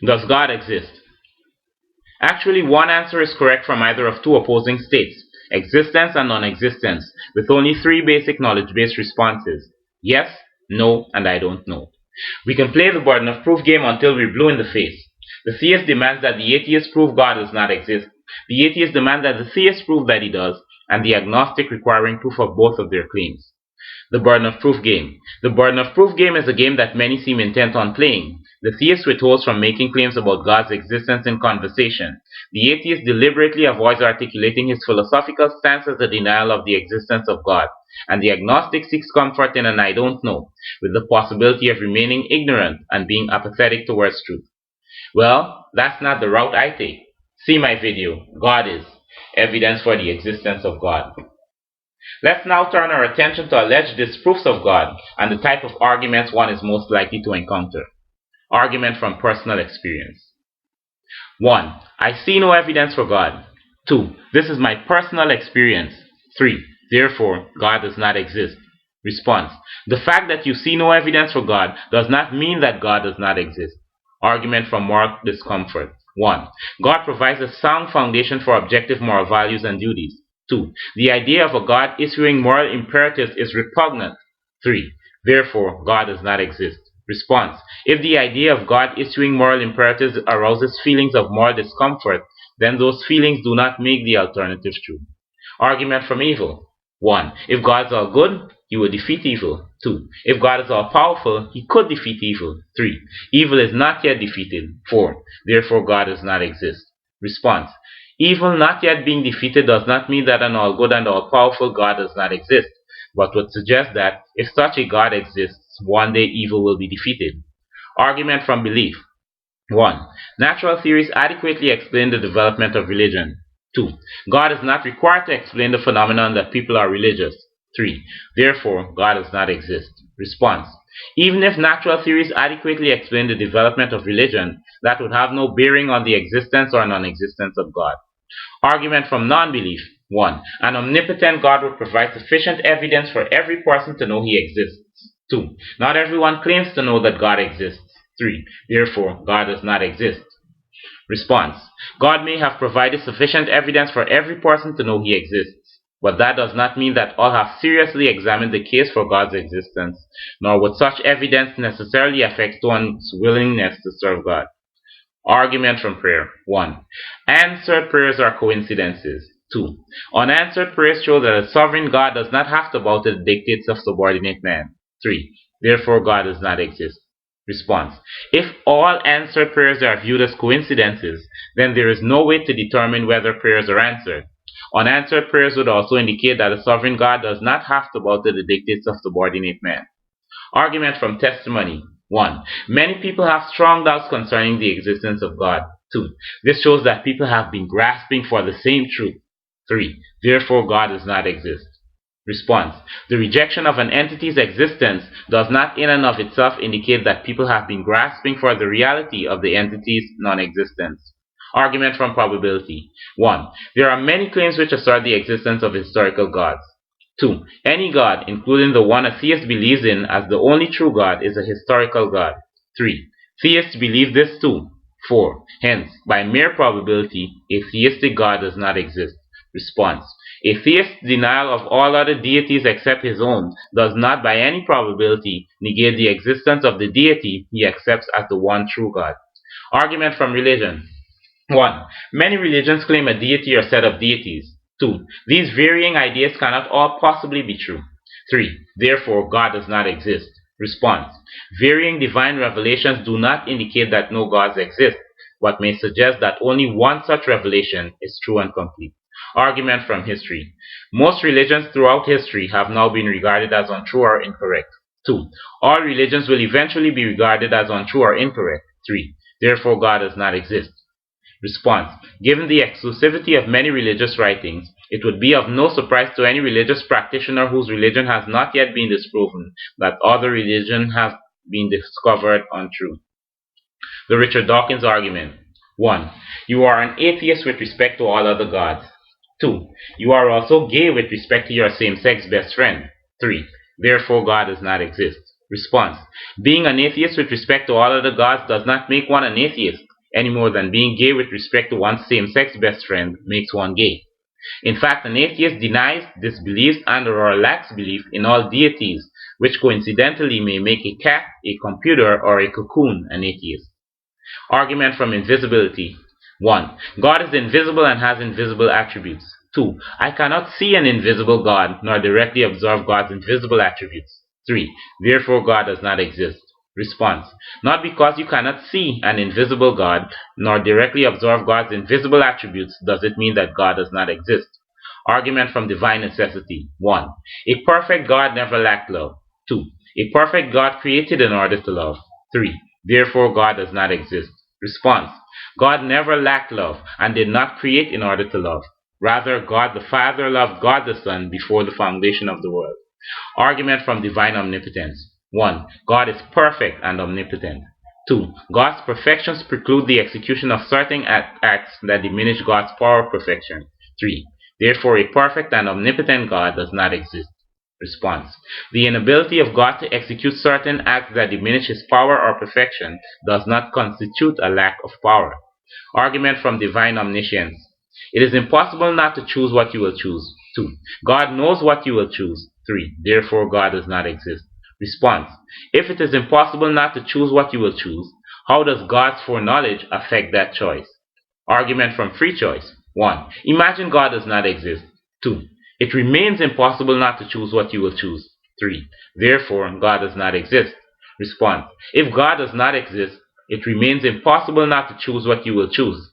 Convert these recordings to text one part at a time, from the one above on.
Does God exist? Actually, one answer is correct from either of two opposing states, existence and non-existence, with only three basic knowledge-based responses: yes, no, and I don't know. We can play the burden of proof game until we're blue in the face. The theist demands that the atheist prove God does not exist. The atheist demands that the theist prove that he does, and the agnostic requiring proof of both of their claims. The burden of proof game. The burden of proof game is a game that many seem intent on playing. The theist withholds from making claims about God's existence in conversation. The atheist deliberately avoids articulating his philosophical stance as a denial of the existence of God, and the agnostic seeks comfort in an I don't know, with the possibility of remaining ignorant and being apathetic towards truth. Well, that's not the route I take. See my video, God is Evidence for the Existence of God. Let's now turn our attention to alleged disproofs of God and the type of arguments one is most likely to encounter. Argument from personal experience. 1. I see no evidence for God. 2. This is my personal experience. 3. Therefore, God does not exist. Response. The fact that you see no evidence for God does not mean that God does not exist. Argument from moral discomfort. 1. God provides a sound foundation for objective moral values and duties. 2. The idea of a God issuing moral imperatives is repugnant. 3. Therefore, God does not exist. Response. If the idea of God issuing moral imperatives arouses feelings of moral discomfort, then those feelings do not make the alternative true. Argument from evil. 1. If God is all good, he would defeat evil. 2. If God is all powerful, he could defeat evil. 3. Evil is not yet defeated. 4. Therefore, God does not exist. Response. Evil not yet being defeated does not mean that an all-good and all-powerful God does not exist, but would suggest that if such a God exists, one day evil will be defeated. Argument from belief. 1. Natural theories adequately explain the development of religion. 2. God is not required to explain the phenomenon that people are religious. 3. Therefore, God does not exist. Response. Even if natural theories adequately explain the development of religion, that would have no bearing on the existence or non-existence of God. Argument from non-belief. 1. An omnipotent God would provide sufficient evidence for every person to know he exists. 2. Not everyone claims to know that God exists. 3. Therefore, God does not exist. Response. God may have provided sufficient evidence for every person to know he exists, but that does not mean that all have seriously examined the case for God's existence, nor would such evidence necessarily affect one's willingness to serve God. Argument from prayer. 1. Answered prayers are coincidences. 2. Unanswered prayers show that a sovereign God does not have to bow to the dictates of subordinate man. 3. Therefore, God does not exist. Response. If all answered prayers are viewed as coincidences, then there is no way to determine whether prayers are answered. Unanswered prayers would also indicate that a sovereign God does not have to bow to the dictates of subordinate man. Argument from testimony. 1. Many people have strong doubts concerning the existence of God. 2. This shows that people have been grasping for the same truth. 3. Therefore, God does not exist. Response. The rejection of an entity's existence does not in and of itself indicate that people have been grasping for the reality of the entity's non-existence. Argument from probability. 1. There are many claims which assert the existence of historical gods. 2. Any God, including the one a theist believes in as the only true God, is a historical God. 3. Theists believe this too. 4. Hence, by mere probability, a theistic God does not exist. Response. A theist's denial of all other deities except his own does not by any probability negate the existence of the deity he accepts as the one true God. Argument from religion. 1. Many religions claim a deity or set of deities. 2. These varying ideas cannot all possibly be true. 3. Therefore, God does not exist. Response. Varying divine revelations do not indicate that no gods exist, but may suggest that only one such revelation is true and complete. Argument from history. Most religions throughout history have now been regarded as untrue or incorrect. 2. All religions will eventually be regarded as untrue or incorrect. 3. Therefore, God does not exist. Response. Given the exclusivity of many religious writings, it would be of no surprise to any religious practitioner whose religion has not yet been disproven that other religions have been discovered untrue. The Richard Dawkins argument. 1. You are an atheist with respect to all other gods. 2. You are also gay with respect to your same-sex best friend. 3. Therefore, God does not exist. Response. Being an atheist with respect to all other gods does not make one an atheist. any more than being gay with respect to one's same-sex best friend makes one gay. In fact, an atheist denies, disbelieves, and/or lacks belief in all deities, which coincidentally may make a cat, a computer, or a cocoon an atheist. Argument from invisibility. 1. God is invisible and has invisible attributes. 2. I cannot see an invisible God, nor directly observe God's invisible attributes. 3. Therefore God does not exist. Response. Not because you cannot see an invisible God, nor directly observe God's invisible attributes, does it mean that God does not exist. Argument from divine necessity. 1. A perfect God never lacked love. 2. A perfect God created in order to love. 3. Therefore God does not exist. Response. God never lacked love and did not create in order to love. Rather, God the Father loved God the Son before the foundation of the world. Argument from divine omnipotence. 1. God is perfect and omnipotent. 2. God's perfections preclude the execution of certain acts that diminish God's power of perfection. 3. Therefore, a perfect and omnipotent God does not exist. Response. The inability of God to execute certain acts that diminish his power or perfection does not constitute a lack of power. Argument from divine omniscience. It is impossible not to choose what you will choose. 2. God knows what you will choose. 3. Therefore God does not exist. Response. If it is impossible not to choose what you will choose, how does God's foreknowledge affect that choice? Argument from free choice. 1. Imagine God does not exist. 2. It remains impossible not to choose what you will choose. 3. Therefore, God does not exist. Response. If God does not exist, it remains impossible not to choose what you will choose.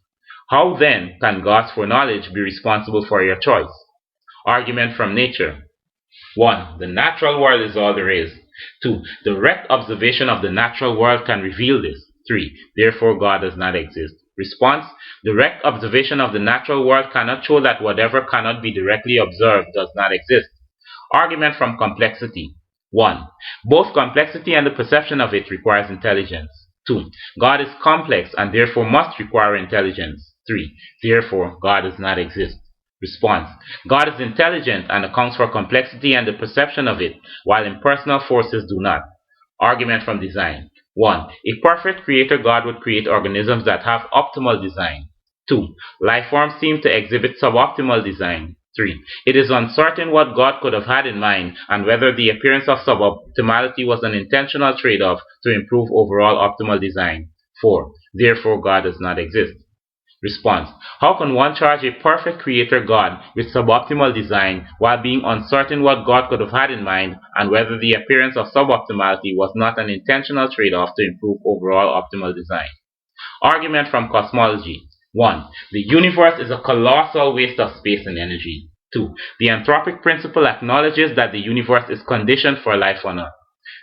How then can God's foreknowledge be responsible for your choice? Argument from nature. 1. The natural world is all there is. 2. Direct observation of the natural world can reveal this. 3. Therefore, God does not exist. Response. Direct observation of the natural world cannot show that whatever cannot be directly observed does not exist. Argument from complexity. 1. Both complexity and the perception of it requires intelligence. 2. God is complex and therefore must require intelligence. 3. Therefore, God does not exist. Response. God is intelligent and accounts for complexity and the perception of it, while impersonal forces do not. Argument from design. 1. A perfect creator God would create organisms that have optimal design. 2. Life forms seem to exhibit suboptimal design. 3. It is uncertain what God could have had in mind and whether the appearance of suboptimality was an intentional trade-off to improve overall optimal design. 4. Therefore, God does not exist. Response. How can one charge a perfect creator God with suboptimal design while being uncertain what God could have had in mind and whether the appearance of suboptimality was not an intentional trade-off to improve overall optimal design? Argument from cosmology. 1. The universe is a colossal waste of space and energy. 2. The anthropic principle acknowledges that the universe is conditioned for life on Earth.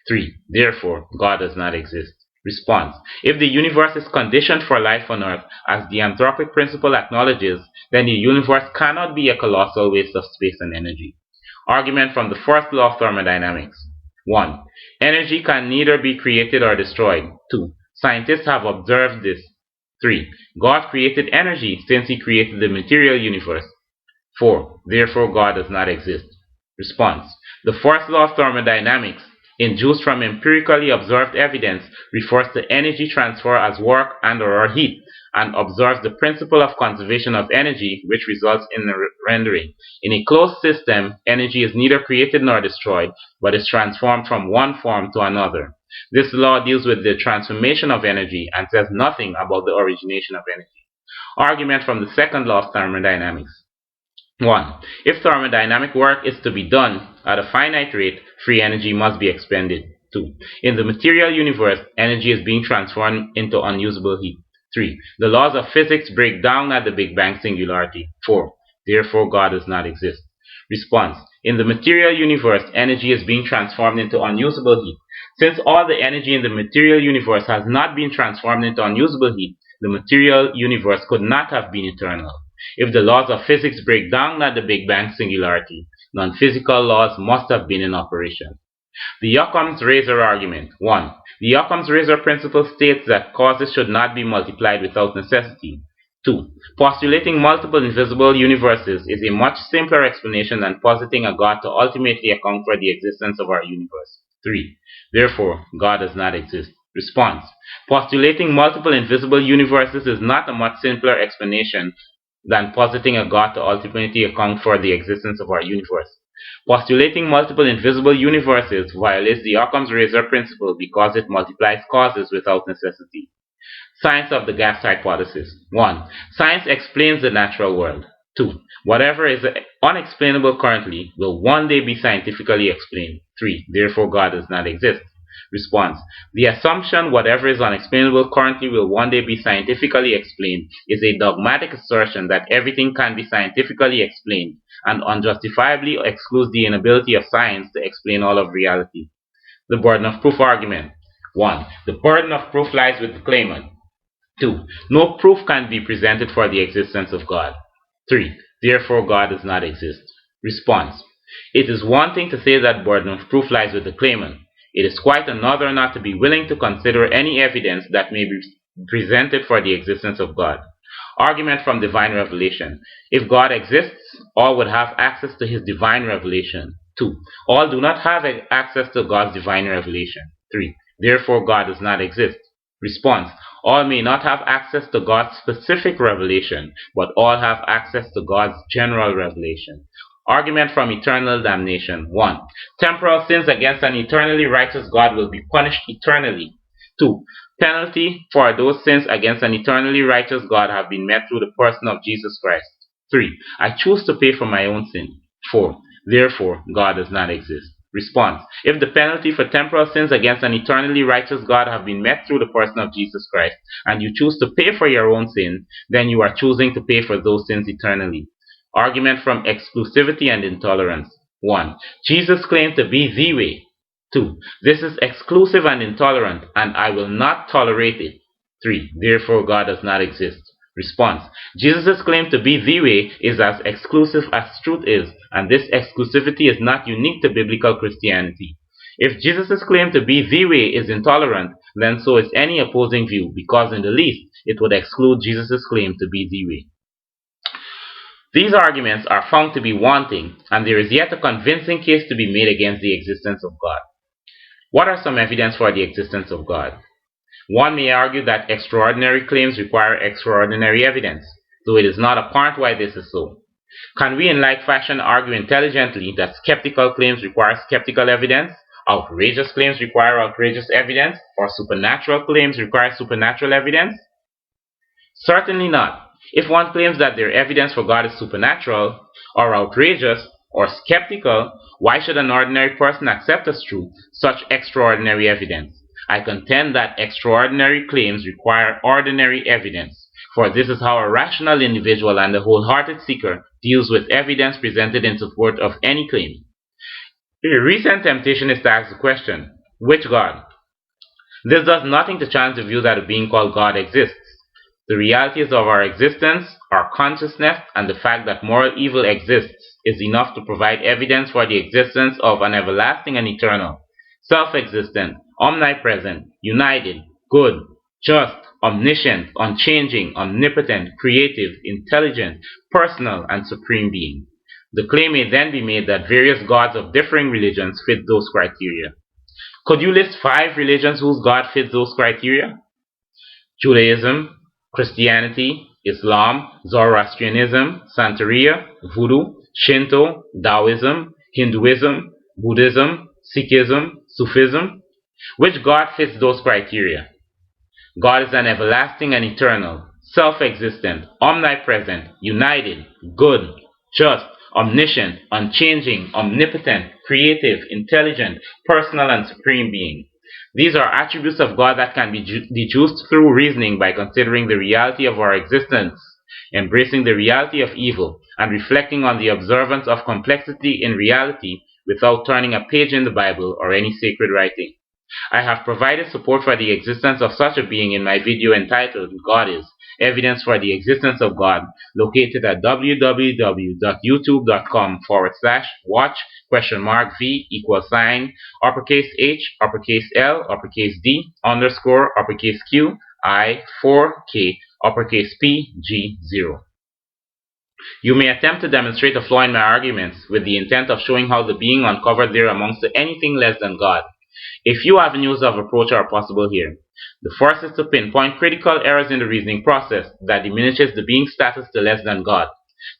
3. Therefore, God does not exist. Response. If the universe is conditioned for life on Earth, as the anthropic principle acknowledges, then the universe cannot be a colossal waste of space and energy. Argument from the first law of thermodynamics. 1. Energy can neither be created or destroyed. 2. Scientists have observed this. 3. God created energy since he created the material universe. 4. Therefore, God does not exist. Response. The first law of thermodynamics, induced from empirically observed evidence, refers to energy transfer as work and/or heat, and observes the principle of conservation of energy, which results in the rendering. In a closed system, energy is neither created nor destroyed, but is transformed from one form to another. This law deals with the transformation of energy and says nothing about the origination of energy. Argument from the second law of thermodynamics. 1. If thermodynamic work is to be done at a finite rate, free energy must be expended. 2. In the material universe, energy is being transformed into unusable heat. 3. The laws of physics break down at the Big Bang singularity. 4. Therefore, God does not exist. Response. In the material universe, energy is being transformed into unusable heat. Since all the energy in the material universe has not been transformed into unusable heat, the material universe could not have been eternal. If the laws of physics break down at the Big Bang singularity, non-physical laws must have been in operation. The Occam's razor argument. 1. The Occam's razor principle states that causes should not be multiplied without necessity. 2. Postulating multiple invisible universes is a much simpler explanation than positing a God to ultimately account for the existence of our universe. 3. Therefore, God does not exist. Response: postulating multiple invisible universes is not a much simpler explanation than positing a God to ultimately account for the existence of our universe. Postulating multiple invisible universes violates the Occam's razor principle because it multiplies causes without necessity. Science of the gas hypothesis. 1. Science explains the natural world. 2. Whatever is unexplainable currently will one day be scientifically explained. 3. Therefore God does not exist. Response: the assumption whatever is unexplainable currently will one day be scientifically explained is a dogmatic assertion that everything can be scientifically explained and unjustifiably excludes the inability of science to explain all of reality. The burden of proof argument. 1. The burden of proof lies with the claimant. 2. No proof can be presented for the existence of God. 3. Therefore God does not exist. Response: it is one thing to say that burden of proof lies with the claimant. It is quite another not to be willing to consider any evidence that may be presented for the existence of God. Argument from divine revelation. If God exists, all would have access to his divine revelation. 2. All do not have access to God's divine revelation. 3. Therefore God does not exist. Response: all may not have access to God's specific revelation, but all have access to God's general revelation. Argument from eternal damnation. 1. Temporal sins against an eternally righteous God will be punished eternally. 2. Penalty for those sins against an eternally righteous God have been met through the person of Jesus Christ. 3. I choose to pay for my own sin. 4. Therefore, God does not exist. Response: if the penalty for temporal sins against an eternally righteous God have been met through the person of Jesus Christ, and you choose to pay for your own sin, then you are choosing to pay for those sins eternally. Argument from exclusivity and intolerance. 1. Jesus claimed to be the way. 2. This is exclusive and intolerant, and I will not tolerate it. 3. Therefore God does not exist. Response: Jesus' claim to be the way is as exclusive as truth is, and this exclusivity is not unique to biblical Christianity. If Jesus' claim to be the way is intolerant, then so is any opposing view, because in the least it would exclude Jesus' claim to be the way. These arguments are found to be wanting, and there is yet a convincing case to be made against the existence of God. What are some evidence for the existence of God? One may argue that extraordinary claims require extraordinary evidence, though it is not apparent why this is so. Can we in like fashion argue intelligently that skeptical claims require skeptical evidence, outrageous claims require outrageous evidence, or supernatural claims require supernatural evidence? Certainly not. If one claims that their evidence for God is supernatural, or outrageous, or skeptical, why should an ordinary person accept as true such extraordinary evidence? I contend that extraordinary claims require ordinary evidence, for this is how a rational individual and a wholehearted seeker deals with evidence presented in support of any claim. A recent temptation is to ask the question, which God? This does nothing to challenge the view that a being called God exists. The realities of our existence, our consciousness, and the fact that moral evil exists is enough to provide evidence for the existence of an everlasting and eternal, self-existent, omnipresent, united, good, just, omniscient, unchanging, omnipotent, creative, intelligent, personal, and supreme being. The claim may then be made that various gods of differing religions fit those criteria. Could you list 5 religions whose God fits those criteria? Judaism, Christianity, Islam, Zoroastrianism, Santeria, Voodoo, Shinto, Taoism, Hinduism, Buddhism, Sikhism, Sufism. Which God fits those criteria? God is an everlasting and eternal, self-existent, omnipresent, united, good, just, omniscient, unchanging, omnipotent, creative, intelligent, personal, and supreme being. These are attributes of God that can be deduced through reasoning by considering the reality of our existence, embracing the reality of evil, and reflecting on the observance of complexity in reality without turning a page in the Bible or any sacred writing. I have provided support for the existence of such a being in my video entitled God is, Evidence for the Existence of God, located at www.youtube.com/watch?V=$V=$L$H_P_G0. You may attempt to demonstrate a flaw in my arguments with the intent of showing how the being uncovered there amounts to anything less than God. A few avenues of approach are possible here. The first is to pinpoint critical errors in the reasoning process that diminishes the being's status to less than God.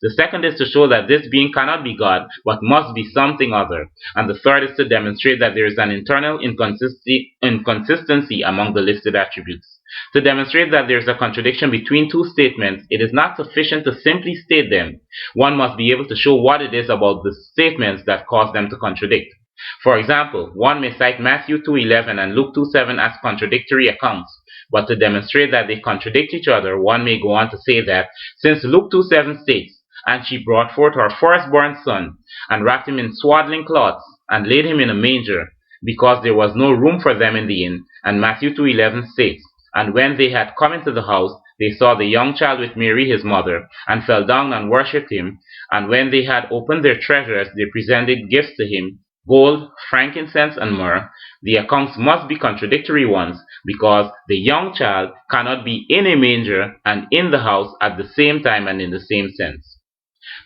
The second is to show that this being cannot be God, but must be something other. And the third is to demonstrate that there is an internal inconsistency among the listed attributes. To demonstrate that there is a contradiction between two statements, it is not sufficient to simply state them. One must be able to show what it is about the statements that cause them to contradict. For example, one may cite Matthew 2:11 and Luke 2:7 as contradictory accounts, but to demonstrate that they contradict each other, one may go on to say that, since Luke 2:7 states, "And she brought forth her firstborn son, and wrapped him in swaddling cloths, and laid him in a manger, because there was no room for them in the inn," and Matthew 2:11 states, "And when they had come into the house, they saw the young child with Mary his mother, and fell down and worshipped him. And when they had opened their treasures, they presented gifts to him, gold, frankincense, and myrrh," the accounts must be contradictory ones, because the young child cannot be in a manger and in the house at the same time and in the same sense.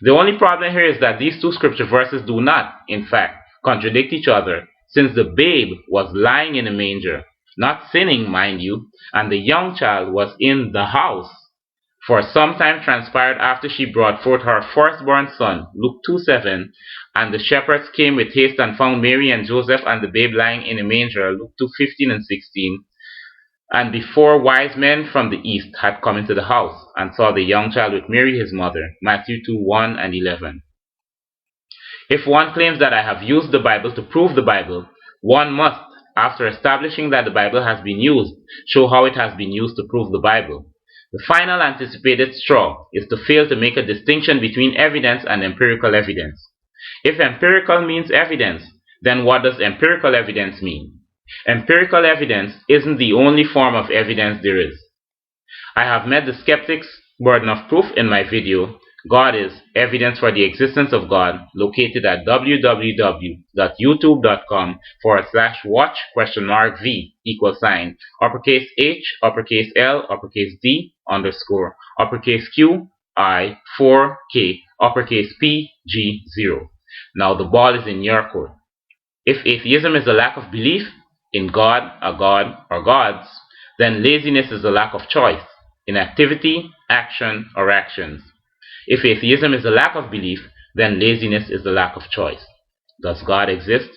The only problem here is that these two scripture verses do not, in fact, contradict each other, since the babe was lying in a manger, not sinning, mind you, and the young child was in the house. For some time transpired after she brought forth her firstborn son, Luke 2:7, and the shepherds came with haste and found Mary and Joseph and the babe lying in a manger, Luke 2:15 and 16. And before wise men from the east had come into the house, and saw the young child with Mary his mother, Matthew 2:1 and 11. If one claims that I have used the Bible to prove the Bible, one must, after establishing that the Bible has been used, show how it has been used to prove the Bible. The final anticipated straw is to fail to make a distinction between evidence and empirical evidence. If empirical means evidence, then what does empirical evidence mean? Empirical evidence isn't the only form of evidence there is. I have met the skeptic's burden of proof in my video, God is Evidence for the Existence of God, located at www.youtube.com/watch?v uppercase H, uppercase L, uppercase D, underscore, uppercase Q, I, 4, K, uppercase P, G, 0. Now the ball is in your court. If atheism is a lack of belief in God, a God, or gods, then laziness is a lack of choice, inactivity, action, or actions. If atheism is a lack of belief, then laziness is a lack of choice. Does God exist?